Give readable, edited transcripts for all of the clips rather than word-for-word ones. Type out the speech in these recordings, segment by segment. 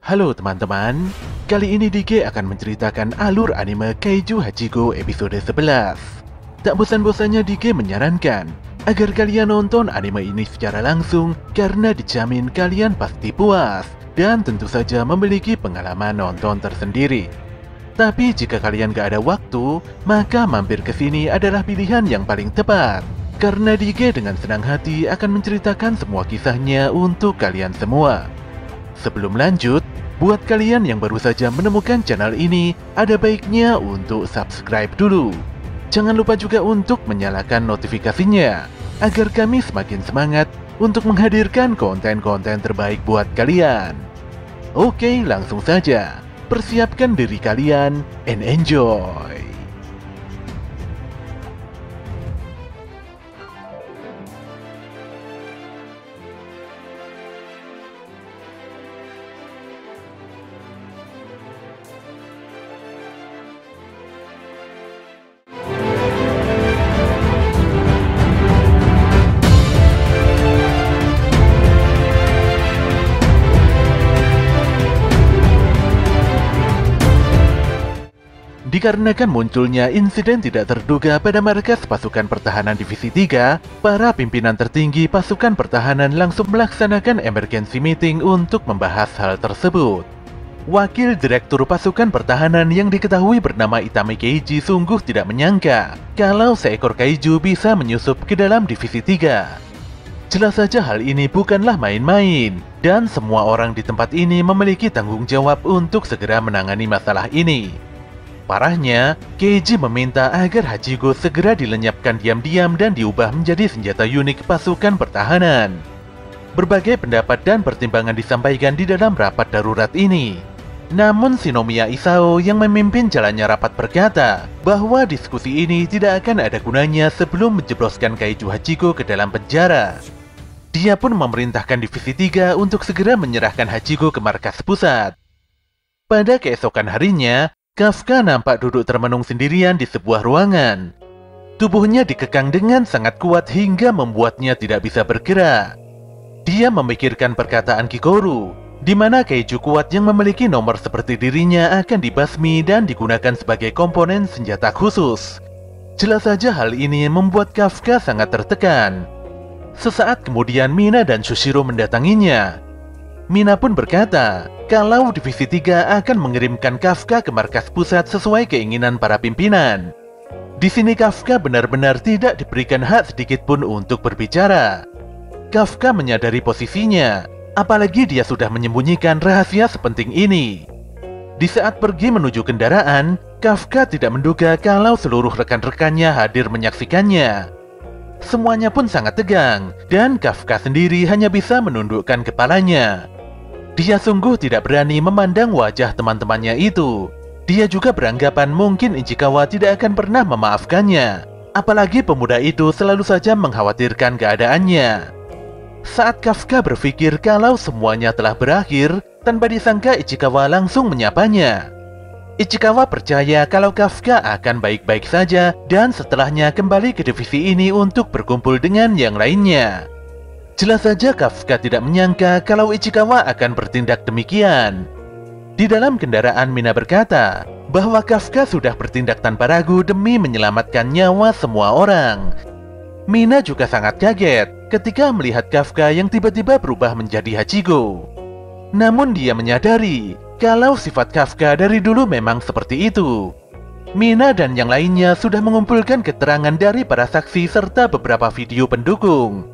Halo teman-teman, kali ini Dige akan menceritakan alur anime Kaiju Hachiko episode 11. Tak bosan-bosannya Dige menyarankan agar kalian nonton anime ini secara langsung karena dijamin kalian pasti puas dan tentu saja memiliki pengalaman nonton tersendiri. Tapi jika kalian gak ada waktu, maka mampir ke sini adalah pilihan yang paling tepat. Karena Dige dengan senang hati akan menceritakan semua kisahnya untuk kalian semua. Sebelum lanjut, buat kalian yang baru saja menemukan channel ini, ada baiknya untuk subscribe dulu. Jangan lupa juga untuk menyalakan notifikasinya, agar kami semakin semangat untuk menghadirkan konten-konten terbaik buat kalian. Oke, langsung saja. Persiapkan diri kalian and enjoy. Dikarenakan munculnya insiden tidak terduga pada markas pasukan pertahanan Divisi 3, para pimpinan tertinggi pasukan pertahanan langsung melaksanakan emergency meeting untuk membahas hal tersebut. Wakil Direktur Pasukan Pertahanan yang diketahui bernama Itami Keiji sungguh tidak menyangka kalau seekor kaiju bisa menyusup ke dalam Divisi 3. Jelas saja hal ini bukanlah main-main, dan semua orang di tempat ini memiliki tanggung jawab untuk segera menangani masalah ini. Parahnya, Keiji meminta agar Hachiko segera dilenyapkan diam-diam dan diubah menjadi senjata unik pasukan pertahanan. Berbagai pendapat dan pertimbangan disampaikan di dalam rapat darurat ini. Namun Shinomiya Isao yang memimpin jalannya rapat berkata bahwa diskusi ini tidak akan ada gunanya sebelum menjebloskan Kaiju Hachiko ke dalam penjara. Dia pun memerintahkan Divisi 3 untuk segera menyerahkan Hachiko ke markas pusat. Pada keesokan harinya, Kafka nampak duduk termenung sendirian di sebuah ruangan. Tubuhnya dikekang dengan sangat kuat hingga membuatnya tidak bisa bergerak. Dia memikirkan perkataan Kikoru, di mana kaiju kuat yang memiliki nomor seperti dirinya akan dibasmi dan digunakan sebagai komponen senjata khusus. Jelas saja hal ini membuat Kafka sangat tertekan. Sesaat kemudian Mina dan Shushiro mendatanginya. Mina pun berkata kalau Divisi 3 akan mengirimkan Kafka ke markas pusat sesuai keinginan para pimpinan. Di sini Kafka benar-benar tidak diberikan hak sedikit pun untuk berbicara. Kafka menyadari posisinya, apalagi dia sudah menyembunyikan rahasia sepenting ini. Di saat pergi menuju kendaraan, Kafka tidak menduga kalau seluruh rekan-rekannya hadir menyaksikannya. Semuanya pun sangat tegang, dan Kafka sendiri hanya bisa menundukkan kepalanya. Dia sungguh tidak berani memandang wajah teman-temannya itu. Dia juga beranggapan mungkin Ichikawa tidak akan pernah memaafkannya. Apalagi pemuda itu selalu saja mengkhawatirkan keadaannya. Saat Kafka berpikir kalau semuanya telah berakhir, tanpa disangka Ichikawa langsung menyapanya. Ichikawa percaya kalau Kafka akan baik-baik saja dan setelahnya kembali ke divisi ini untuk berkumpul dengan yang lainnya. Jelas saja Kafka tidak menyangka kalau Ichikawa akan bertindak demikian. Di dalam kendaraan Mina berkata bahwa Kafka sudah bertindak tanpa ragu demi menyelamatkan nyawa semua orang. Mina juga sangat kaget ketika melihat Kafka yang tiba-tiba berubah menjadi Hachiko. Namun dia menyadari kalau sifat Kafka dari dulu memang seperti itu. Mina dan yang lainnya sudah mengumpulkan keterangan dari para saksi serta beberapa video pendukung.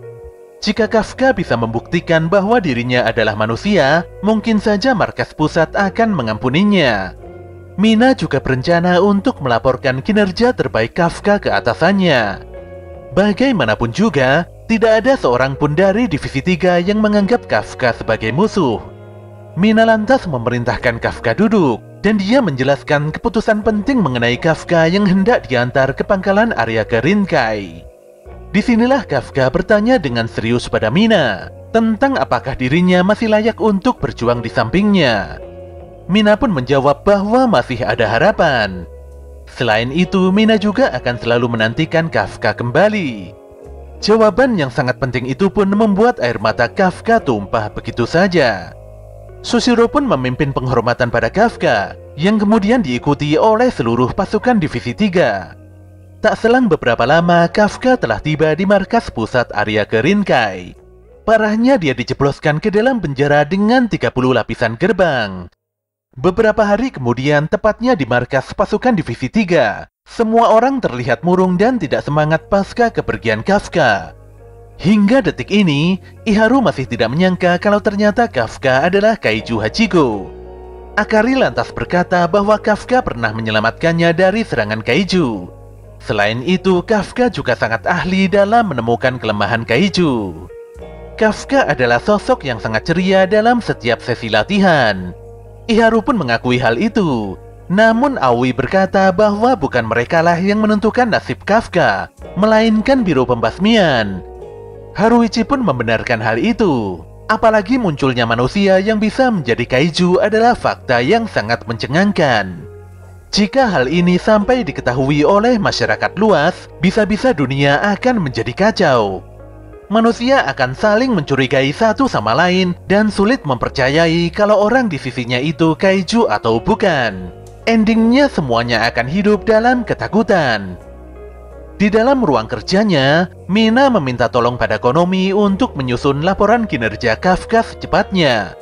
Jika Kafka bisa membuktikan bahwa dirinya adalah manusia, mungkin saja markas pusat akan mengampuninya. Mina juga berencana untuk melaporkan kinerja terbaik Kafka ke atasannya. Bagaimanapun juga, tidak ada seorang pun dari Divisi 3 yang menganggap Kafka sebagai musuh. Mina lantas memerintahkan Kafka duduk, dan dia menjelaskan keputusan penting mengenai Kafka yang hendak diantar ke pangkalan Ariake Rinkai. Disinilah Kafka bertanya dengan serius pada Mina tentang apakah dirinya masih layak untuk berjuang di sampingnya. Mina pun menjawab bahwa masih ada harapan. Selain itu, Mina juga akan selalu menantikan Kafka kembali. Jawaban yang sangat penting itu pun membuat air mata Kafka tumpah begitu saja. Sushiro pun memimpin penghormatan pada Kafka, yang kemudian diikuti oleh seluruh pasukan Divisi 3. Tak selang beberapa lama, Kafka telah tiba di markas pusat area Rinkai. Parahnya dia dijebloskan ke dalam penjara dengan 30 lapisan gerbang. Beberapa hari kemudian, tepatnya di markas pasukan Divisi 3, semua orang terlihat murung dan tidak semangat pasca kepergian Kafka. Hingga detik ini, Iharu masih tidak menyangka kalau ternyata Kafka adalah Kaiju Hachiko. Akari lantas berkata bahwa Kafka pernah menyelamatkannya dari serangan Kaiju. Selain itu, Kafka juga sangat ahli dalam menemukan kelemahan Kaiju. Kafka adalah sosok yang sangat ceria dalam setiap sesi latihan. Iharu pun mengakui hal itu. Namun Aoi berkata bahwa bukan merekalah yang menentukan nasib Kafka, melainkan Biro Pembasmian. Haruichi pun membenarkan hal itu. Apalagi munculnya manusia yang bisa menjadi kaiju adalah fakta yang sangat mencengangkan. Jika hal ini sampai diketahui oleh masyarakat luas, bisa-bisa dunia akan menjadi kacau. Manusia akan saling mencurigai satu sama lain dan sulit mempercayai kalau orang di sisinya itu kaiju atau bukan. Endingnya semuanya akan hidup dalam ketakutan. Di dalam ruang kerjanya, Mina meminta tolong pada Konomi untuk menyusun laporan kinerja Kafka secepatnya.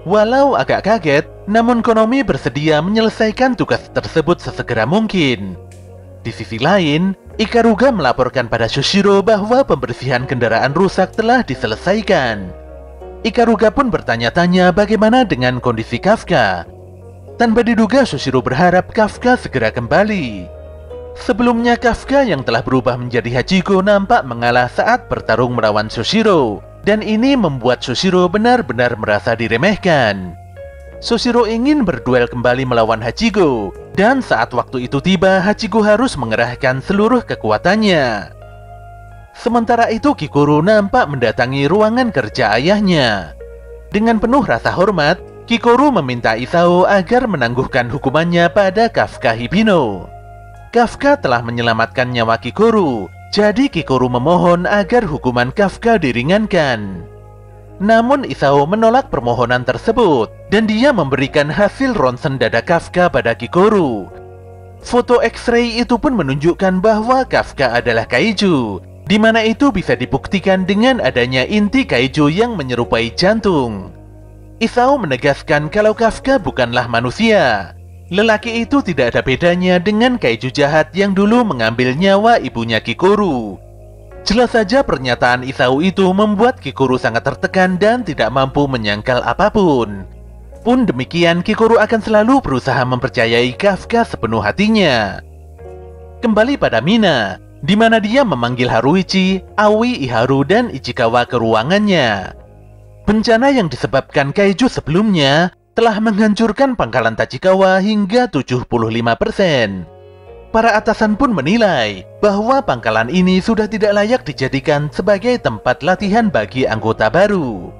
Walau agak kaget, namun Konomi bersedia menyelesaikan tugas tersebut sesegera mungkin. Di sisi lain, Ikaruga melaporkan pada Sushiro bahwa pembersihan kendaraan rusak telah diselesaikan. Ikaruga pun bertanya-tanya bagaimana dengan kondisi Kafka. Tanpa diduga, Sushiro berharap Kafka segera kembali. Sebelumnya, Kafka yang telah berubah menjadi Hachiko nampak mengalah saat bertarung melawan Sushiro, dan ini membuat Sushiro benar-benar merasa diremehkan. Sushiro ingin berduel kembali melawan Hachiko, dan saat waktu itu tiba, Hachiko harus mengerahkan seluruh kekuatannya. Sementara itu, Kikoru nampak mendatangi ruangan kerja ayahnya. Dengan penuh rasa hormat, Kikoru meminta Isao agar menangguhkan hukumannya pada Kafka Hibino. Kafka telah menyelamatkan nyawa Kikoru, jadi Kikoru memohon agar hukuman Kafka diringankan. Namun Isao menolak permohonan tersebut, dan dia memberikan hasil ronsen dada Kafka pada Kikoru. Foto X-ray itu pun menunjukkan bahwa Kafka adalah kaiju, di mana itu bisa dibuktikan dengan adanya inti kaiju yang menyerupai jantung. Isao menegaskan kalau Kafka bukanlah manusia. Lelaki itu tidak ada bedanya dengan kaiju jahat yang dulu mengambil nyawa ibunya Kikoru. Jelas saja pernyataan Isao itu membuat Kikoru sangat tertekan dan tidak mampu menyangkal apapun. Pun demikian, Kikoru akan selalu berusaha mempercayai Kafka sepenuh hatinya. Kembali pada Mina, di mana dia memanggil Haruichi, Aoi, Iharu, dan Ichikawa ke ruangannya. Bencana yang disebabkan kaiju sebelumnya telah menghancurkan pangkalan Tachikawa hingga 75%. Para atasan pun menilai bahwa pangkalan ini sudah tidak layak dijadikan sebagai tempat latihan bagi anggota baru.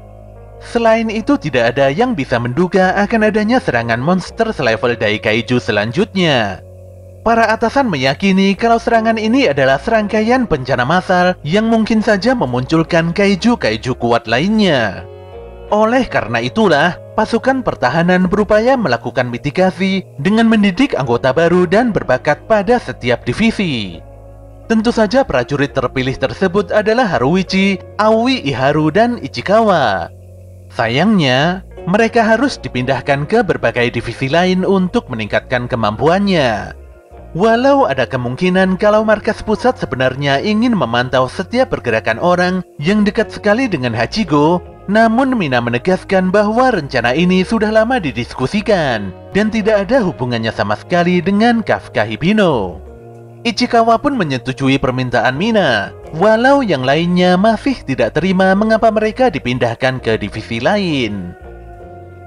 Selain itu, tidak ada yang bisa menduga akan adanya serangan monster selevel Daikaiju selanjutnya. Para atasan meyakini kalau serangan ini adalah serangkaian bencana massal yang mungkin saja memunculkan kaiju-kaiju kuat lainnya. Oleh karena itulah, pasukan pertahanan berupaya melakukan mitigasi dengan mendidik anggota baru dan berbakat pada setiap divisi. Tentu saja prajurit terpilih tersebut adalah Haruichi, Aoi, Iharu, dan Ichikawa. Sayangnya, mereka harus dipindahkan ke berbagai divisi lain untuk meningkatkan kemampuannya. Walau ada kemungkinan kalau markas pusat sebenarnya ingin memantau setiap pergerakan orang yang dekat sekali dengan Hachiko, namun Mina menegaskan bahwa rencana ini sudah lama didiskusikan dan tidak ada hubungannya sama sekali dengan Kafka Hibino. Ichikawa pun menyetujui permintaan Mina, walau yang lainnya masih tidak terima mengapa mereka dipindahkan ke divisi lain.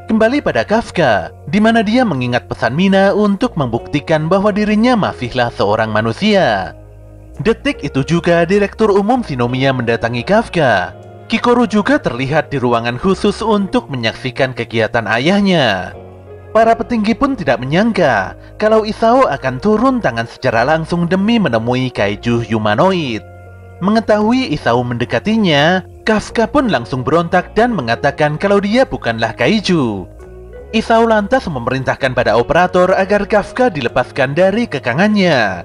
Kembali pada Kafka, di mana dia mengingat pesan Mina untuk membuktikan bahwa dirinya masihlah seorang manusia. Detik itu juga Direktur Umum Shinomiya mendatangi Kafka. Kikoru juga terlihat di ruangan khusus untuk menyaksikan kegiatan ayahnya. Para petinggi pun tidak menyangka kalau Isao akan turun tangan secara langsung demi menemui kaiju humanoid. Mengetahui Isao mendekatinya, Kafka pun langsung berontak dan mengatakan kalau dia bukanlah kaiju, Isao lantas memerintahkan pada operator agar Kafka dilepaskan dari kekangannya.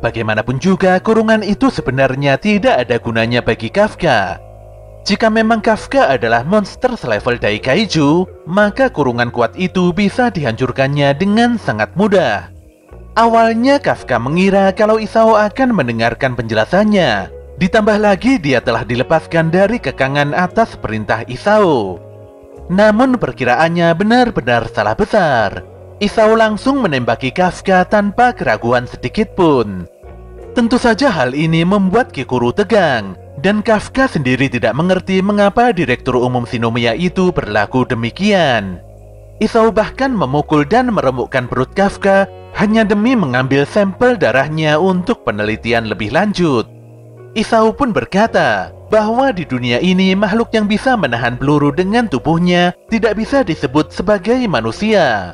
Bagaimanapun juga, kurungan itu sebenarnya tidak ada gunanya bagi Kafka. Jika memang Kafka adalah monster selevel Daikaiju, maka kurungan kuat itu bisa dihancurkannya dengan sangat mudah. Awalnya Kafka mengira kalau Isao akan mendengarkan penjelasannya. Ditambah lagi dia telah dilepaskan dari kekangan atas perintah Isao. Namun perkiraannya benar-benar salah besar. Isao langsung menembaki Kafka tanpa keraguan sedikit pun. Tentu saja hal ini membuat Kikuru tegang, dan Kafka sendiri tidak mengerti mengapa Direktur Umum Shinomiya itu berlaku demikian. Isao bahkan memukul dan meremukkan perut Kafka hanya demi mengambil sampel darahnya untuk penelitian lebih lanjut. Isao pun berkata bahwa di dunia ini makhluk yang bisa menahan peluru dengan tubuhnya tidak bisa disebut sebagai manusia.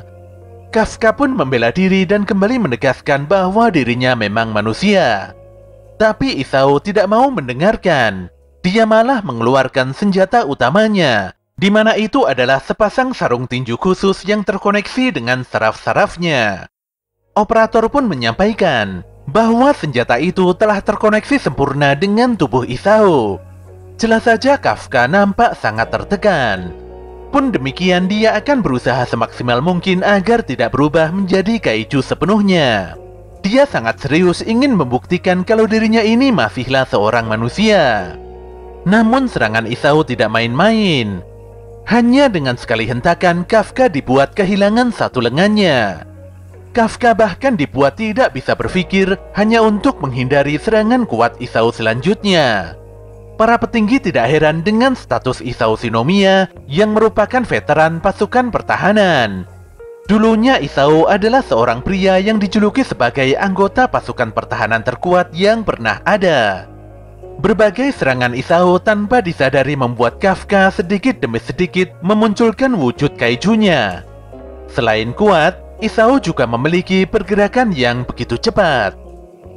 Kafka pun membela diri dan kembali menegaskan bahwa dirinya memang manusia. Tapi Isao tidak mau mendengarkan. Dia malah mengeluarkan senjata utamanya, di mana itu adalah sepasang sarung tinju khusus yang terkoneksi dengan saraf-sarafnya. Operator pun menyampaikan bahwa senjata itu telah terkoneksi sempurna dengan tubuh Isao. Jelas saja Kafka nampak sangat tertekan. Pun demikian dia akan berusaha semaksimal mungkin agar tidak berubah menjadi kaiju sepenuhnya. Dia sangat serius ingin membuktikan kalau dirinya ini masihlah seorang manusia. Namun serangan Isao tidak main-main. Hanya dengan sekali hentakan Kafka dibuat kehilangan satu lengannya. Kafka bahkan dibuat tidak bisa berpikir hanya untuk menghindari serangan kuat Isao selanjutnya. Para petinggi tidak heran dengan status Isao Shinomiya yang merupakan veteran pasukan pertahanan. Dulunya Isao adalah seorang pria yang dijuluki sebagai anggota pasukan pertahanan terkuat yang pernah ada. Berbagai serangan Isao tanpa disadari membuat Kafka sedikit demi sedikit memunculkan wujud kaijunya. Selain kuat, Isao juga memiliki pergerakan yang begitu cepat.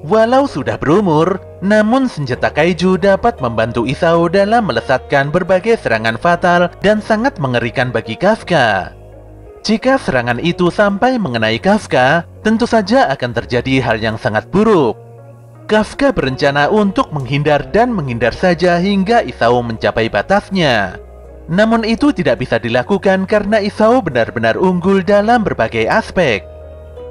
Walau sudah berumur, namun senjata kaiju dapat membantu Isao dalam melesatkan berbagai serangan fatal dan sangat mengerikan bagi Kafka. Jika serangan itu sampai mengenai Kafka, tentu saja akan terjadi hal yang sangat buruk. Kafka berencana untuk menghindar dan menghindar saja hingga Isao mencapai batasnya. Namun itu tidak bisa dilakukan karena Isao benar-benar unggul dalam berbagai aspek.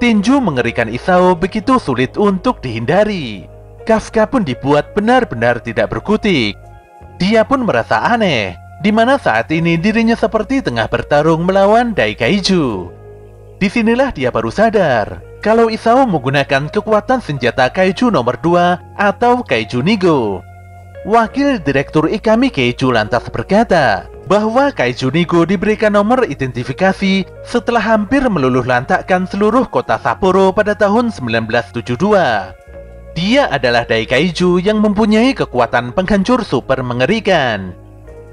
Tinju mengerikan Isao begitu sulit untuk dihindari. Kafka pun dibuat benar-benar tidak berkutik. Dia pun merasa aneh, di mana saat ini dirinya seperti tengah bertarung melawan Daikaiju. Disinilah dia baru sadar kalau Isao menggunakan kekuatan senjata Kaiju nomor 2 atau Kaiju Nigo. Wakil Direktur Ikami Keiju lantas berkata bahwa Kaiju Nigo diberikan nomor identifikasi setelah hampir meluluh lantakkan seluruh kota Sapporo pada tahun 1972. Dia adalah Daikaiju yang mempunyai kekuatan penghancur super mengerikan.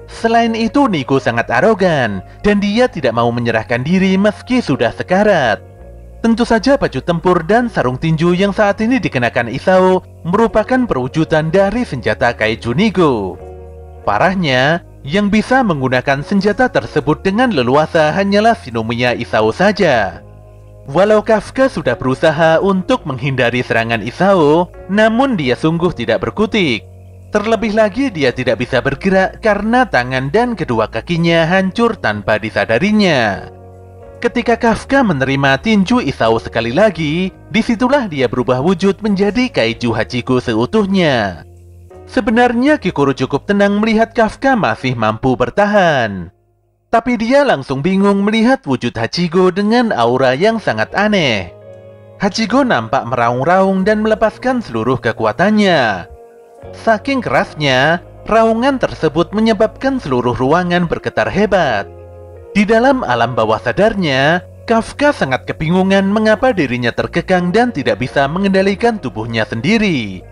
Selain itu, Nigo sangat arogan dan dia tidak mau menyerahkan diri meski sudah sekarat. Tentu saja baju tempur dan sarung tinju yang saat ini dikenakan Isao merupakan perwujudan dari senjata Kaiju Nigo. Parahnya, yang bisa menggunakan senjata tersebut dengan leluasa hanyalah Shinomiya Isao saja. Walau Kafka sudah berusaha untuk menghindari serangan Isao, namun dia sungguh tidak berkutik. Terlebih lagi dia tidak bisa bergerak karena tangan dan kedua kakinya hancur tanpa disadarinya. Ketika Kafka menerima tinju Isao sekali lagi, disitulah dia berubah wujud menjadi Kaiju Hachiko seutuhnya. Sebenarnya Kikuru cukup tenang melihat Kafka masih mampu bertahan. Tapi dia langsung bingung melihat wujud Hachiko dengan aura yang sangat aneh. Hachiko nampak meraung-raung dan melepaskan seluruh kekuatannya. Saking kerasnya, raungan tersebut menyebabkan seluruh ruangan bergetar hebat. Di dalam alam bawah sadarnya, Kafka sangat kebingungan mengapa dirinya terkekang dan tidak bisa mengendalikan tubuhnya sendiri.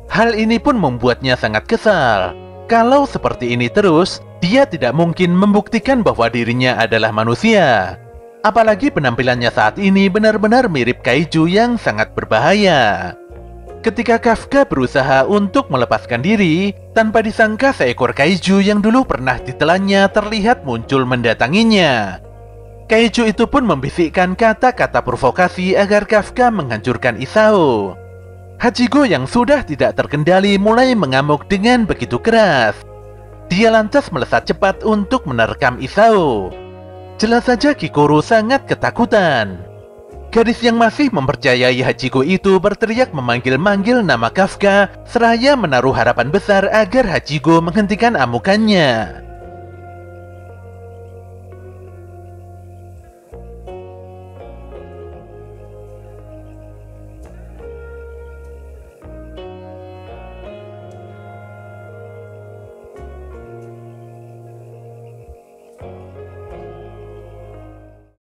Hal ini pun membuatnya sangat kesal. Kalau seperti ini terus, dia tidak mungkin membuktikan bahwa dirinya adalah manusia. Apalagi penampilannya saat ini benar-benar mirip kaiju yang sangat berbahaya. Ketika Kafka berusaha untuk melepaskan diri, tanpa disangka seekor kaiju yang dulu pernah ditelannya terlihat muncul mendatanginya. Kaijo itu pun membisikkan kata-kata provokasi agar Kafka menghancurkan Isao. Hachiko yang sudah tidak terkendali mulai mengamuk dengan begitu keras. Dia lantas melesat cepat untuk menerkam Isao. Jelas saja Kikoro sangat ketakutan. Gadis yang masih mempercayai Hachiko itu berteriak memanggil-manggil nama Kafka seraya menaruh harapan besar agar Hachiko menghentikan amukannya.